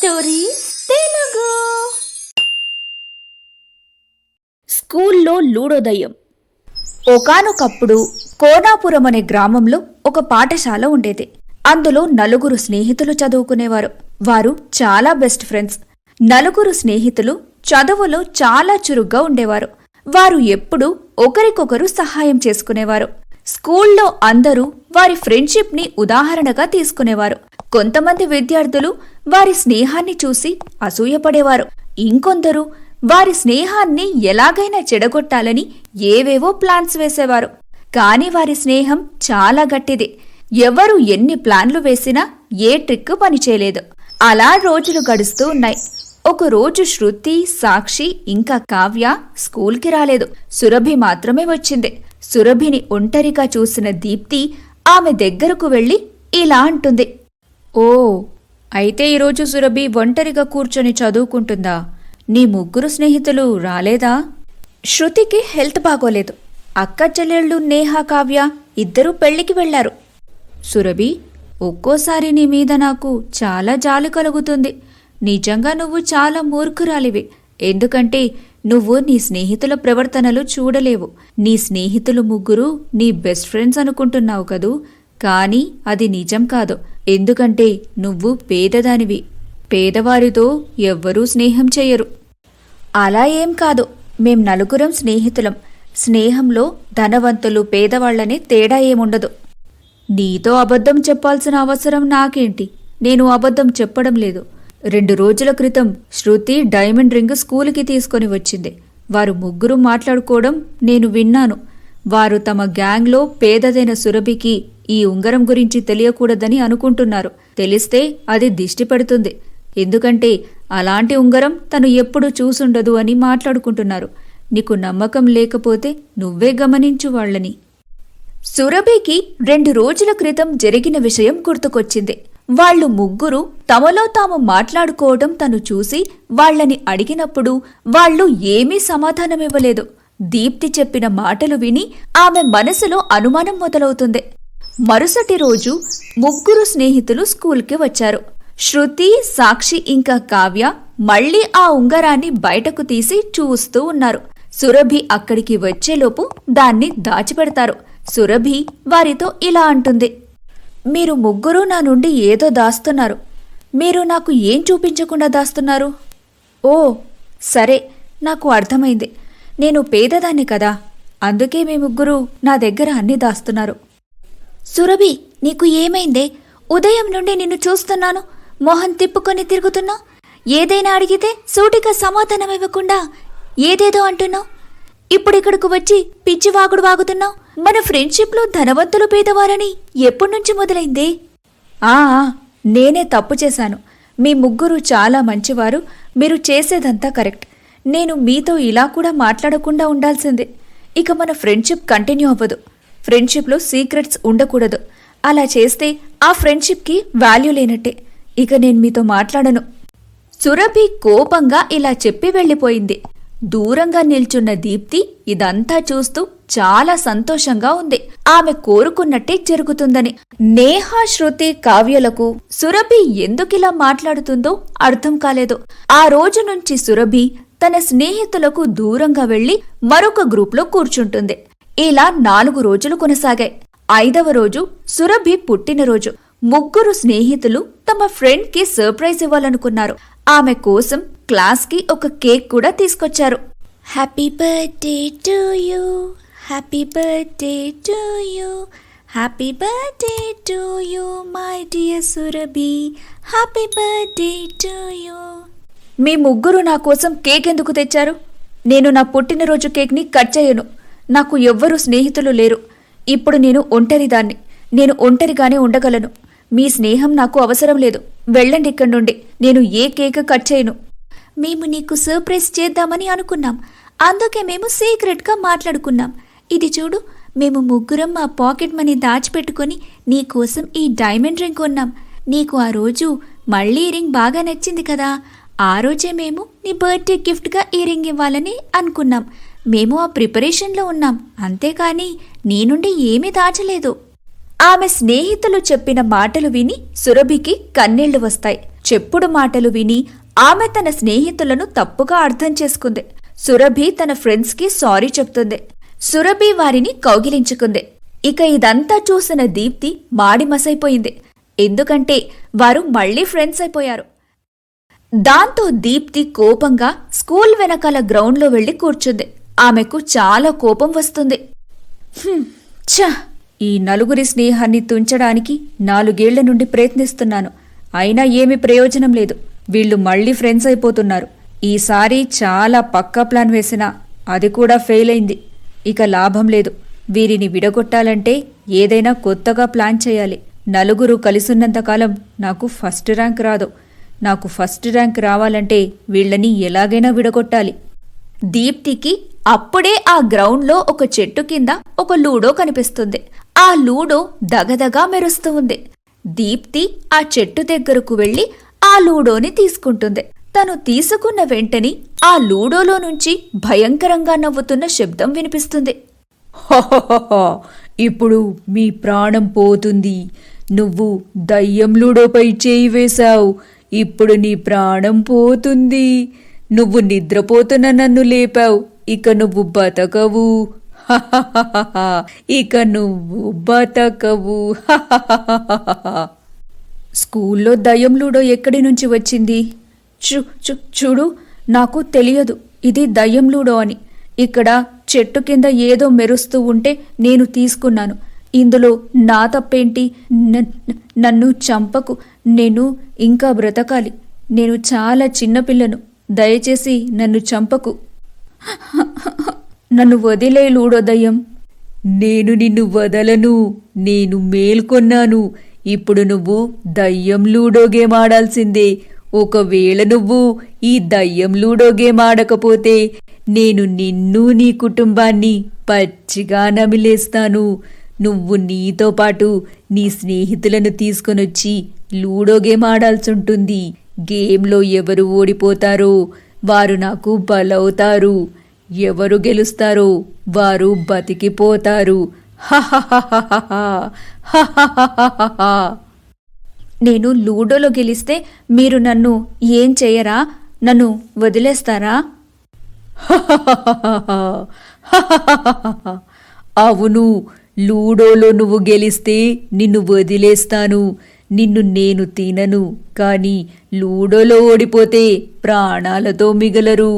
Stories Telugu. స్కూల్లో లూడోదయం. ఒకానొకప్పుడు కోనాపురం అనే గ్రామంలో ఒక పాఠశాల ఉండేది. అందులో నలుగురు స్నేహితులు చదువుకునేవారు. వారు చాలా బెస్ట్ ఫ్రెండ్స్. నలుగురు స్నేహితులు చదువులో చాలా చురుగ్గా ఉండేవారు. వారు ఎప్పుడూ ఒకరికొకరు సహాయం చేసుకునేవారు. స్కూల్లో అందరూ వారి ఫ్రెండ్షిప్ ని ఉదాహరణగా తీసుకునేవారు. కొంతమంది విద్యార్థులు వారి స్నేహాన్ని చూసి అసూయపడేవారు. ఇంకొందరు వారి స్నేహాన్ని ఎలాగైనా చెడగొట్టాలని ఏవేవో ప్లాన్స్ వేసేవారు. కాని వారి స్నేహం చాలా గట్టిది. ఎవరు ఎన్ని ప్లాన్లు వేసినా ఏ ట్రిక్ పనిచేయలేదు. అలా రోజులు గడుస్తూ ఉన్నాయి. ఒకరోజు శృతి, సాక్షి ఇంకా కావ్య స్కూల్కి రాలేదు. సురభి మాత్రమే వచ్చింది. సురభిని ఒంటరిగా చూసిన దీప్తి ఆమె దగ్గరకు వెళ్లి ఇలా అంటుంది. ఓ, అయితే ఈరోజు సురభి ఒంటరిగా కూర్చొని చదువుకుంటుందా? నీ ముగ్గురు స్నేహితులు రాలేదా? శృతికి హెల్త్ బాగోలేదు. అక్క చెల్లెళ్ళు నేహ, కావ్య ఇద్దరూ పెళ్లికి వెళ్లారు. సురభి, ఒక్కోసారి నీ మీద నాకు చాలా జాలి కలుగుతుంది. నిజంగా నువ్వు చాలా మూర్ఖురాలివి. ఎందుకంటే నువ్వు నీ స్నేహితుల ప్రవర్తనలు చూడలేవు. నీ స్నేహితులు ముగ్గురు నీ బెస్ట్ ఫ్రెండ్స్ అనుకుంటున్నావు కదూ, కానీ అది నిజం కాదు. ఎందుకంటే నువ్వు పేదదానివి. పేదవారితో ఎవ్వరూ స్నేహం చెయ్యరు. అలా ఏం కాదు, మేం నలుగురం స్నేహితులం. స్నేహంలో ధనవంతులు పేదవాళ్లనే తేడా ఏముండదు. నీతో అబద్ధం చెప్పాల్సిన అవసరం నాకేంటి? నేను అబద్ధం చెప్పడం లేదు. 2 రోజుల క్రితం శృతి డైమండ్ రింగ్ స్కూలుకి తీసుకొని వచ్చింది. వారు ముగ్గురు మాట్లాడుకోవడం నేను విన్నాను. వారు తమ గ్యాంగ్లో పేదదైన సురభికి ఈ ఉంగరం గురించి తెలియకూడదని అనుకుంటున్నారు. తెలిస్తే అది దిష్టి పెడుతుంది. ఎందుకంటే అలాంటి ఉంగరం తను ఎప్పుడూ చూసుండదు అని మాట్లాడుకుంటున్నారు. నీకు నమ్మకం లేకపోతే నువ్వే గమనించు వాళ్ళని. సురభికి 2 రోజుల క్రితం జరిగిన విషయం గుర్తుకొచ్చింది. వాళ్లు ముగ్గురు తమలో తాము మాట్లాడుకోవడం తను చూసి వాళ్లని అడిగినప్పుడు వాళ్లు ఏమీ సమాధానమివ్వలేదు. దీప్తి చెప్పిన మాటలు విని ఆమె మనసులో అనుమానం మొదలవుతుంది. మరుసటి రోజు ముగ్గురు స్నేహితులు స్కూల్కి వచ్చారు. శృతి, సాక్షి ఇంకా కావ్య మళ్లీ ఆ ఉంగరాన్ని బయటకు తీసి చూస్తూ ఉన్నారు. సురభి అక్కడికి వచ్చేలోపు దాన్ని దాచిపెడతారు. సురభి వారితో ఇలా అంటుంది. మీరు ముగ్గురు నా నుండి ఏదో దాస్తున్నారు. మీరు నాకు ఏం చూపించకుండా దాస్తున్నారు? ఓ సరే, నాకు అర్థమైంది. నేను పేదదాన్ని కదా, అందుకే మీ ముగ్గురు నా దగ్గర అన్ని దాస్తున్నారు. సురభి, నీకు ఏమైందే? ఉదయం నుండి నిన్ను చూస్తున్నాను. మొహం తిప్పుకొని తిరుగుతున్నావు. ఏదైనా అడిగితే సూటిగా సమాధానం ఇవ్వకుండా ఏదేదో అంటున్నావు. ఇప్పుడిక్కడకు వచ్చి పిచ్చి వాగుడు వాగుతున్నావు. మన ఫ్రెండ్షిప్లో ధనవంతులు పేదవారని ఎప్పుడ్నుంచి మొదలైందే? నేనే తప్పు చేశాను. మీ ముగ్గురు చాలా మంచివారు. మీరు చేసేదంతా కరెక్ట్. నేను మీతో ఇలా కూడా మాట్లాడకుండా ఉండాల్సిందే. ఇక మన ఫ్రెండ్షిప్ కంటిన్యూ అవ్వదు. ఫ్రెండ్షిప్లో సీక్రెట్స్ ఉండకూడదు. అలా చేస్తే ఆ ఫ్రెండ్షిప్కి వాల్యూ లేనట్టే. ఇక నేను మీతో మాట్లాడను. సురభి కోపంగా ఇలా చెప్పి వెళ్ళిపోయింది. దూరంగా నిల్చున్న దీప్తి ఇదంతా చూస్తూ చాలా సంతోషంగా ఉంది. ఆమె కోరుకున్నట్టే జరుగుతుందని. నేహ, శృతి, కావ్యలకు సురభి ఎందుకిలా మాట్లాడుతుందో అర్థం కాలేదు. ఆ రోజు నుంచి సురభి తన స్నేహితులకు దూరంగా వెళ్లి మరొక గ్రూప్లో కూర్చుంటుంది. ఇలా 4 రోజులు కొనసాగాయి. 5వ రోజు సురభి పుట్టినరోజు. ముగ్గురు స్నేహితులు తమ ఫ్రెండ్కి సర్ప్రైజ్ ఇవ్వాలనుకున్నారు. ఆమె కోసం క్లాస్కి ఒక కేక్ కూడా తీసుకొచ్చారు. Happy birthday to you, happy birthday to you, happy birthday to you my dear Surabhi, happy birthday to you. మీ ముగ్గురు నా కోసం కేక్ ఎందుకు తెచ్చారు? నేను నా పుట్టినరోజు కేక్ని కట్ చేయను. నాకు ఎవ్వరూ స్నేహితులు లేరు. ఇప్పుడు నేను ఒంటరిదాన్ని. నేను ఒంటరిగానే ఉండగలను. మీ స్నేహం నాకు అవసరం లేదు. వెళ్ళండి ఇక్కడి నుండి. నేను ఏ కేక్ కట్ చేయను. మేము నీకు సర్ప్రైజ్ చేద్దామని అనుకున్నాం. అందుకే మేము సీక్రెట్గా మాట్లాడుకున్నాం. ఇది చూడు, మేము ముగ్గురం మా పాకెట్ మనీ దాచిపెట్టుకుని నీకోసం ఈ డైమండ్ రింగ్ కొన్నాం. నీకు ఆ రోజు మళ్ళీ ఈ రింగ్ బాగా నచ్చింది కదా. ఆ రోజే మేము నీ బర్త్డే గిఫ్ట్గా ఈ రింగ్ ఇవ్వాలని అనుకున్నాం. మేము ఆ ప్రిపరేషన్లో ఉన్నాం. అంతేకాని నీ నుండి ఏమీ దాచలేదు. ఆమె స్నేహితులు చెప్పిన మాటలు విని సురభికి కన్నీళ్లు వస్తాయి. చెప్పుడు మాటలు విని ఆమె తన స్నేహితులను తప్పుగా అర్థం చేసుకుంది. సురభి తన ఫ్రెండ్స్కి సారీ చెప్తుంది. సురభి వారిని కౌగిలించుకుంది. ఇక ఇదంతా చూసిన దీప్తి మాడిమసైపోయింది. ఎందుకంటే వారు మళ్లీ ఫ్రెండ్స్ అయిపోయారు. దాంతో దీప్తి కోపంగా స్కూల్ వెనకాల గ్రౌండ్లో వెళ్లి కూర్చుంది. ఆమెకు చాలా కోపం వస్తుంది. ఈ నలుగురి స్నేహాన్ని తుంచడానికి 4 ఏళ్ల నుండి ప్రయత్నిస్తున్నాను. అయినా ఏమీ ప్రయోజనం లేదు. వీళ్లు మళ్లీ ఫ్రెండ్స్ అయిపోతున్నారు. ఈసారి చాలా పక్కా ప్లాన్ వేసినా అది కూడా ఫెయిల్ అయింది. ఇక లాభం లేదు. వీరిని విడగొట్టాలంటే ఏదైనా కొత్తగా ప్లాన్ చేయాలి. నలుగురు కలిసున్నంతకాలం నాకు ఫస్ట్ ర్యాంక్ రాదు. నాకు ఫస్ట్ ర్యాంక్ రావాలంటే వీళ్లని ఎలాగైనా విడగొట్టాలి. దీప్తికి అప్పుడే ఆ గ్రౌండ్లో ఒక చెట్టు కింద ఒక లూడో కనిపిస్తుంది. ఆ లూడో దగదగా మెరుస్తూ ఉంది. దీప్తి ఆ చెట్టు దగ్గరకు వెళ్లి ఆ లూడోని తీసుకుంటుంది. తను తీసుకున్న వెంటనే ఆ లూడోలో నుంచి భయంకరంగా నవ్వుతున్న శబ్దం వినిపిస్తుంది. ఇప్పుడు మీ ప్రాణం పోతుంది. నువ్వు దయ్యం లూడోపై చేయి వేశావు. ఇప్పుడు నీ ప్రాణం పోతుంది. నువ్వు నిద్రపోతున్న నన్ను లేపావు. ఇక నువ్వు బతకవు. ఇక నువ్వు బతకవు. స్కూల్లో దయ్యం లూడో ఎక్కడి నుంచి వచ్చింది? చూడు, నాకు తెలియదు ఇది దయ్యం లూడో అని. ఇక్కడ చెట్టు కింద ఏదో మెరుస్తూ ఉంటే నేను తీసుకున్నాను. ఇందులో నా తప్పేంటి? నన్ను చంపకు. నేను ఇంకా బ్రతకాలి. నేను చాలా చిన్నపిల్లను. దయచేసి నన్ను చంపకు. నన్ను వదిలే లూడో దయ్యం. నేను నిన్ను వదలను. నేను మేల్కొన్నాను. ఇప్పుడు నువ్వు దయ్యం లూడో గేమ్ ఆడాల్సిందే. ఒకవేళ నువ్వు ఈ దయ్యం లూడో గేమ్ ఆడకపోతే నేను నిన్ను నీ కుటుంబాన్ని పచ్చిగా నమిలేస్తాను. నువ్వు నీతో పాటు నీ స్నేహితులను తీసుకొనొచ్చి లూడో గేమ్ ఆడాల్సుంటుంది. గేమ్లో ఎవరు ఓడిపోతారో వారు నాకు బలవుతారు. ఎవరు గెలుస్తారో వారు బతికిపోతారు. నేను లూడోలో గెలిస్తే మీరు నన్ను ఏం చేయరా? నన్ను వదిలేస్తారా? అవును, లూడోలో నువ్వు గెలిస్తే నిన్ను వదిలేస్తాను. నిన్ను నేను తినను. కానీ లూడోలో ఓడిపోతే ప్రాణాలతో మిగలరు.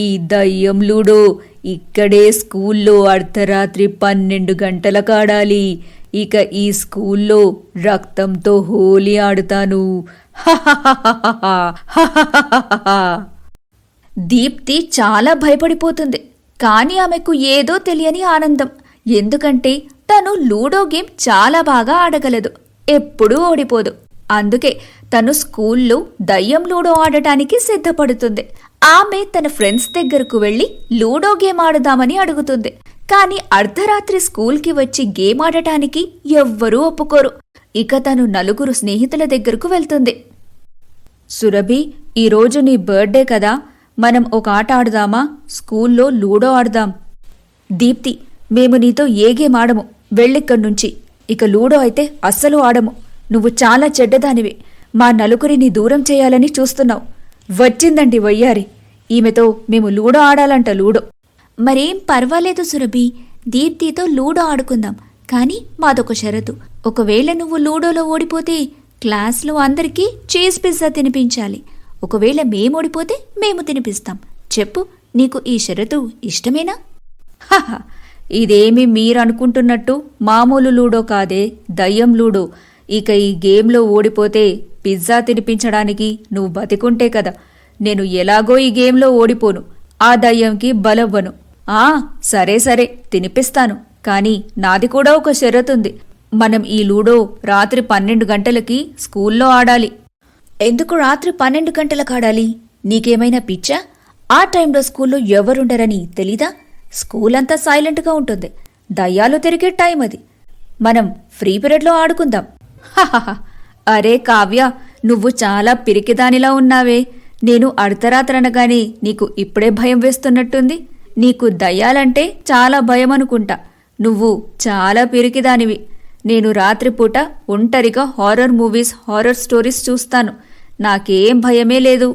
ఈ దయ్యం లూడో ఇక్కడే స్కూల్లో అర్ధరాత్రి 12 గంటలకు ఆడాలి. ఇక ఈ స్కూల్లో రక్తంతో హోలీ ఆడుతాను. దీప్తి చాలా భయపడిపోతుంది. కానీ ఆమెకు ఏదో తెలియని ఆనందం. ఎందుకంటే తను లూడో గేమ్ చాలా బాగా ఆడగలదు. ఎప్పుడూ ఓడిపోదు. అందుకే తను స్కూల్లో దయ్యం లూడో ఆడటానికి సిద్ధపడుతుంది. ఆమె తన ఫ్రెండ్స్ దగ్గరకు వెళ్లి లూడో గేమ్ ఆడుదామని అడుగుతుంది. కానీ అర్ధరాత్రి స్కూల్కి వచ్చి గేమ్ ఆడటానికి ఎవ్వరూ ఒప్పుకోరు. ఇక తను నలుగురు స్నేహితుల దగ్గరకు వెళ్తుంది. సురభి, ఈరోజు నీ బర్త్డే కదా, మనం ఒక ఆట ఆడదామా? స్కూల్లో లూడో ఆడదాం. దీప్తి, మేము నీతో ఏ గేమ్ ఆడము. వెళ్ళిక్కడ్నుంచి. ఇక లూడో అయితే అస్సలు ఆడము. నువ్వు చాలా చెడ్డదానివి. మా నలుగురిని దూరం చేయాలని చూస్తున్నావు. వచ్చిందండి వయ్యారి. ఈమెతో మేము లూడో ఆడాలంట. లూడో మరేం పర్వాలేదు సురభి, దీప్తితో లూడో ఆడుకుందాం. కానీ మాదొక షరతు. ఒకవేళ నువ్వు లూడోలో ఓడిపోతే క్లాస్లో అందరికీ చీజ్ పిజ్జా తినిపించాలి. ఒకవేళ మేమోడిపోతే మేము తినిపిస్తాం. చెప్పు, నీకు ఈ షరతు ఇష్టమేనా? ఇదేమి మీరనుకుంటున్నట్టు మామూలు లూడో కాదే, దయ్యం లూడో. ఇక ఈ గేమ్లో ఓడిపోతే పిజ్జా తినిపించడానికి నువ్వు బతికుంటే కదా. నేను ఎలాగో ఈ గేమ్లో ఓడిపోను. ఆ దయ్యంకి బలవ్వను. సరే తినిపిస్తాను. కానీ నాది కూడా ఒక షరతుంది. మనం ఈ లూడో రాత్రి 12 గంటలకి స్కూల్లో ఆడాలి. ఎందుకు రాత్రి 12 గంటలకు ఆడాలి? నీకేమైనా పిచ్చా? ఆ టైంలో స్కూల్లో ఎవరుండరని తెలీదా? స్కూల్ అంతా సైలెంట్గా ఉంటుంది. దయ్యాలు తిరిగే టైం అది. మనం ఫ్రీ పీరియడ్లో ఆడుకుందాం. అరే కావ్య, నువ్వు చాలా పిరికిదానిలా ఉన్నావే. నేను అర్ధరాత్రనగానే నీకు ఇప్పుడే భయం వేస్తున్నట్టుంది. నీకు దయ్యాలంటే చాలా భయం అనుకుంటా. నువ్వు చాలా పిరికిదానివి. నేను రాత్రిపూట ఒంటరిగా హారర్ మూవీస్, హారర్ స్టోరీస్ చూస్తాను. నాకేం భయమే లేదు.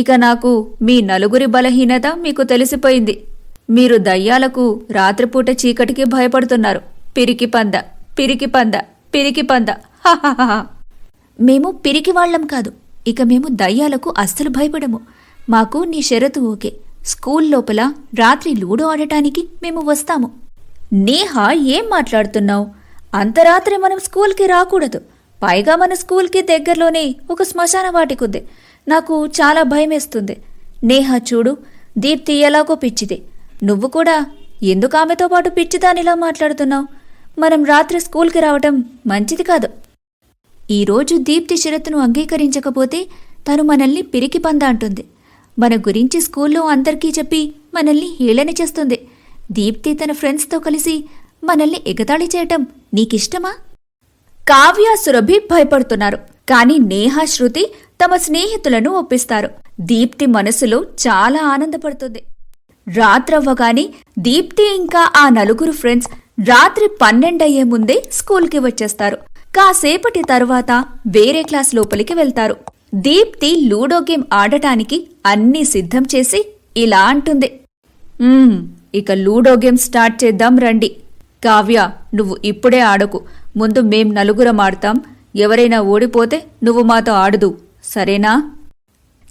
ఇక నాకు మీ నలుగురి బలహీనత మీకు తెలిసిపోయింది. మీరు దయ్యాలకు రాత్రిపూట చీకటికి భయపడుతున్నారు. పిరికి పంద, పిరికి పంద, పిరికి పంద. హాహాహా. మేము పిరికి వాళ్ళం కాదు. ఇక మేము దయ్యాలకు అస్సలు భయపడము. మాకు నీ షరతు ఓకే. స్కూల్ లోపల రాత్రి లూడో ఆడటానికి మేము వస్తాము. నేహా, ఏం మాట్లాడుతున్నావు? అంతరాత్రి మనం స్కూల్కి రాకూడదు. పైగా మన స్కూల్కి దగ్గరలోనే ఒక శ్మశాన వాటికుంది. నాకు చాలా భయమేస్తుంది. నేహా చూడు, దీప్తి ఎలాగో పిచ్చిది. నువ్వు కూడా ఎందుకు ఆమెతో పాటు పిచ్చిదానిలా మాట్లాడుతున్నావు? మనం రాత్రి స్కూల్కి రావటం మంచిది కాదు. ఈరోజు దీప్తి షరతును అంగీకరించకపోతే తను మనల్ని పిరికి పంద అంటుంది. మన గురించి స్కూల్లో అందరికీ చెప్పి మనల్ని హేళన చేస్తుంది. దీప్తి తన ఫ్రెండ్స్తో కలిసి మనల్ని ఎగతాళి చేయటం నీకిష్టమా? కావ్య, సురభి భయపడుతున్నారు. కాని నేహా, శృతి తమ స్నేహితులను ఒప్పిస్తారు. దీప్తి మనసులో చాలా ఆనందపడుతుంది. రాత్రవ్వగానే దీప్తి ఇంకా ఆ నలుగురు ఫ్రెండ్స్ రాత్రి 12 అయ్యే ముందే స్కూల్కి వచ్చేస్తారు. కాసేపటి తరువాత వేరే క్లాస్ లోపలికి వెళ్తారు. దీప్తి లూడో గేమ్ ఆడటానికి అన్నీ సిద్ధం చేసి ఇలా అంటుంది. ఇక లూడో గేమ్ స్టార్ట్ చేద్దాం రండి. కావ్య, నువ్వు ఇప్పుడే ఆడకు. ముందు మేం నలుగురం ఆడతాం. ఎవరైనా ఓడిపోతే నువ్వు మాతో ఆడదు, సరేనా?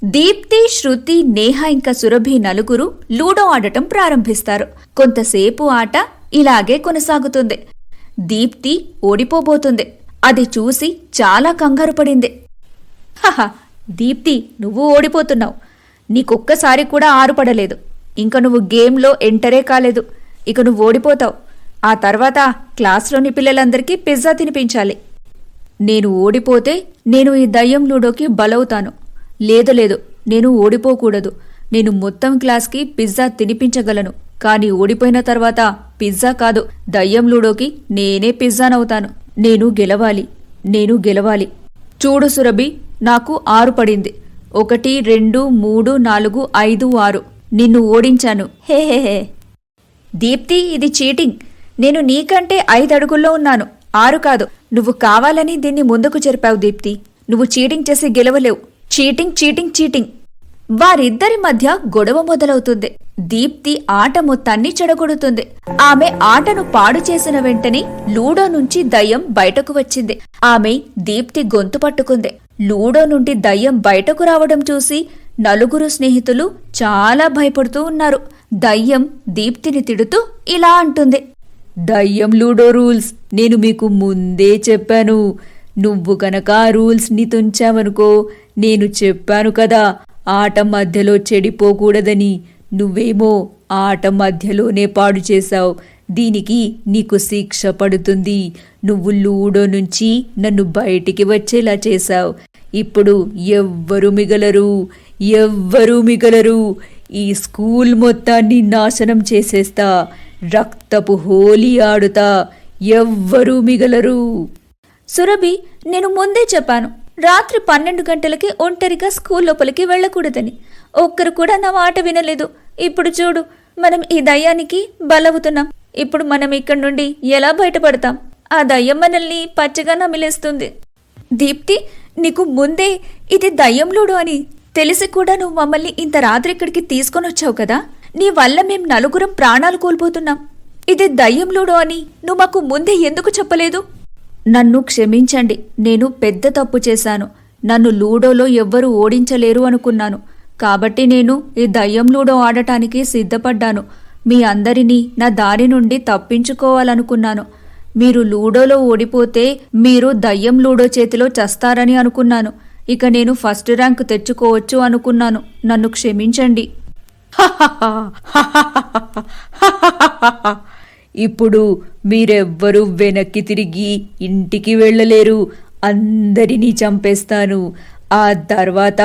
దీప్తి, శృతి, నేహ ఇంకా సురభి నలుగురు లూడో ఆడటం ప్రారంభిస్తారు. కొంతసేపు ఆట ఇలాగే కొనసాగుతుంది. దీప్తి ఓడిపోబోతుంది. అది చూసి చాలా కంగారు పడింది. హహ, దీప్తి, నువ్వు ఓడిపోతున్నావు. నీకొక్కసారి కూడా ఆరుపడలేదు. ఇంక నువ్వు గేమ్లో ఎంటరే కాలేదు. ఇక నువ్వు ఓడిపోతావు. ఆ తర్వాత క్లాస్లోని పిల్లలందరికీ పిజ్జా తినిపించాలి. నేను ఓడిపోతే నేను ఈ దయ్యం లూడోకి బలవుతాను. లేదు, నేను ఓడిపోకూడదు. నేను మొత్తం క్లాస్కి పిజ్జా తినిపించగలను. కానీ ఓడిపోయిన తర్వాత పిజ్జా కాదు, దయ్యం లూడోకి నేనే పిజ్జానవుతాను. నేను గెలవాలి. చూడు సురభి, నాకు 6 పడింది. 1, 2, 3, 4, 5, 6. నిన్ను ఓడించాను. హే. దీప్తి, ఇది చీటింగ్. నేను నీకంటే 5 అడుగుల్లో ఉన్నాను, 6 కాదు. నువ్వు కావాలని దీన్ని ముందుకు జరిపావు దీప్తి. నువ్వు చీటింగ్ చేసి గెలవలేవు. చీటింగ్. వారిద్దరి మధ్య గొడవ మొదలవుతుంది. దీప్తి ఆట మొత్తాన్ని చెడగొడుతుంది. ఆమె ఆటను పాడు చేసిన వెంటనే లూడో నుంచి దయ్యం బయటకు వచ్చింది. ఆమె దీప్తి గొంతు పట్టుకుంది. లూడో నుండి దయ్యం బయటకు రావడం చూసి నలుగురు స్నేహితులు చాలా భయపడుతూ ఉన్నారు. దయ్యం దీప్తిని తిడుతూ ఇలా అంటుంది. దయ్యం లూడో రూల్స్ నేను మీకు ముందే చెప్పాను. నువ్వు గనక ఆ రూల్స్ని తుంచావనుకో, నేను చెప్పాను కదా ఆట మధ్యలో చెడిపోకూడదని. నువ్వేమో ఆట మధ్యలోనే పాడు చేశావు. దీనికి నీకు శిక్ష పడుతుంది. నువ్వు లూడో నుంచి నన్ను బయటికి వచ్చేలా చేశావు. ఇప్పుడు ఎవ్వరూ మిగలరు. ఈ స్కూల్ మొత్తాన్ని నాశనం చేసేస్తా. రక్తపు హోలీ ఆడుతా. ఎవ్వరూ మిగలరు. సురభి, నేను ముందే చెప్పాను రాత్రి 12 గంటలకి ఒంటరిగా స్కూల్ లోపలికి వెళ్ళకూడదని. ఒక్కరు కూడా నా మాట వినలేదు. ఇప్పుడు చూడు, మనం ఈ దయ్యానికి బలవుతున్నాం. ఇప్పుడు మనం ఇక్కడి నుండి ఎలా బయటపడతాం? ఆ దయ్యం మనల్ని పచ్చగా నమిలేస్తుంది. దీప్తి, నీకు ముందే ఇది దయ్యం లూడో అని తెలిసి కూడా నువ్వు మమ్మల్ని ఇంత రాత్రి ఇక్కడికి తీసుకొని వచ్చావు కదా. నీ వల్ల మేం నలుగురం ప్రాణాలు కోల్పోతున్నాం. ఇది దయ్యం లూడో అని నువ్వు మాకు ముందే ఎందుకు చెప్పలేదు? నన్ను క్షమించండి, నేను పెద్ద తప్పు చేశాను. నన్ను లూడోలో ఎవ్వరూ ఓడించలేరు అనుకున్నాను. కాబట్టి నేను ఈ దయ్యం లూడో ఆడటానికి సిద్ధపడ్డాను. మీ అందరినీ నా దారి నుండి తప్పించుకోవాలనుకున్నాను. మీరు లూడోలో ఓడిపోతే మీరు దయ్యం లూడో చేతిలో చస్తారని అనుకున్నాను. ఇక నేను ఫస్ట్ ర్యాంక్ తెచ్చుకోవచ్చు అనుకున్నాను. నన్ను క్షమించండి. ఇప్పుడు మీరెవ్వరూ వెనక్కి తిరిగి ఇంటికి వెళ్ళలేరు. అందరినీ చంపేస్తాను. ఆ తర్వాత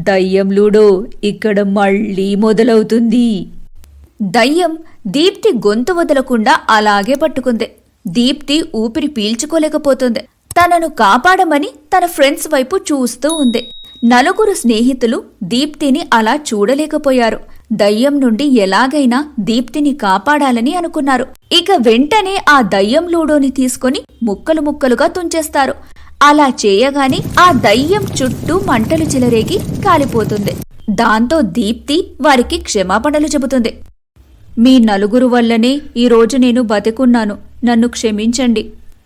దయ్యం లూడో ఇక్కడ మళ్ళీ మొదలవుతుంది. దయ్యం దీప్తి గొంతు వదలకుండా అలాగే పట్టుకుంది. దీప్తి ఊపిరి పీల్చుకోలేకపోతుంది. తనను కాపాడమని తన ఫ్రెండ్స్ వైపు చూస్తూ ఉంది. నలుగురు స్నేహితులు దీప్తిని అలా చూడలేకపోయారు. దయ్యం నుండి ఎలాగైనా దీప్తిని కాపాడాలని అనుకున్నారు. ఇక వెంటనే ఆ దయ్యం లూడోని తీసుకొని ముక్కలు ముక్కలుగా తుంచేస్తారు. అలా చేయగానే ఆ దయ్యం చుట్టూ మంటలు చెలరేగి కాలిపోతుంది. దాంతో దీప్తి వారికి క్షమాపణలు చెబుతుంది. మీ నలుగురు వల్లనే ఈరోజు నేను బతికున్నాను, నన్ను క్షమించండి.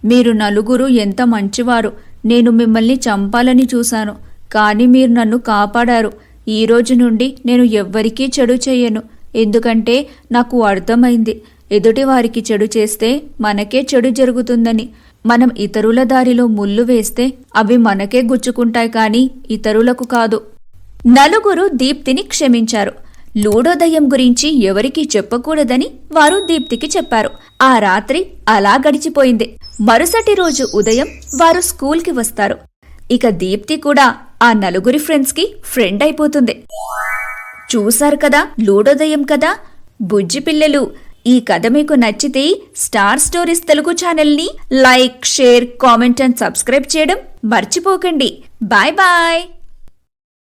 మీరు నలుగురు ఎంత మంచివారు. నేను మిమ్మల్ని చంపాలని చూశాను, కానీ మీరు నన్ను కాపాడారు. ఈ రోజు నుండి నేను ఎవ్వరికీ చెడు చెయ్యను. ఎందుకంటే నాకు అర్థమైంది, ఎదుటివారికి చెడు చేస్తే మనకే చెడు జరుగుతుందని. మనం ఇతరుల దారిలో ముళ్ళు వేస్తే అవి మనకే గుచ్చుకుంటాయి, కానీ ఇతరులకు కాదు. నలుగురు దీప్తిని క్షమించారు. లూడో దయ్యం గురించి ఎవరికీ చెప్పకూడదని వారు దీప్తికి చెప్పారు. ఆ రాత్రి అలా గడిచిపోయింది. మరుసటి రోజు ఉదయం వారు స్కూల్కి వస్తారు. ఇక దీప్తి కూడా ఆ నలుగురి ఫ్రెండ్స్కి ఫ్రెండ్ అయిపోతుంది. చూశారు కదా, లూడో దయ్యం కదా. బుజ్జి పిల్లలు, ఈ కథ మీకు నచ్చితే స్టార్ స్టోరీస్ తెలుగు ఛానల్ని like, share, comment and subscribe చేయడం మర్చిపోకండి. Bye bye.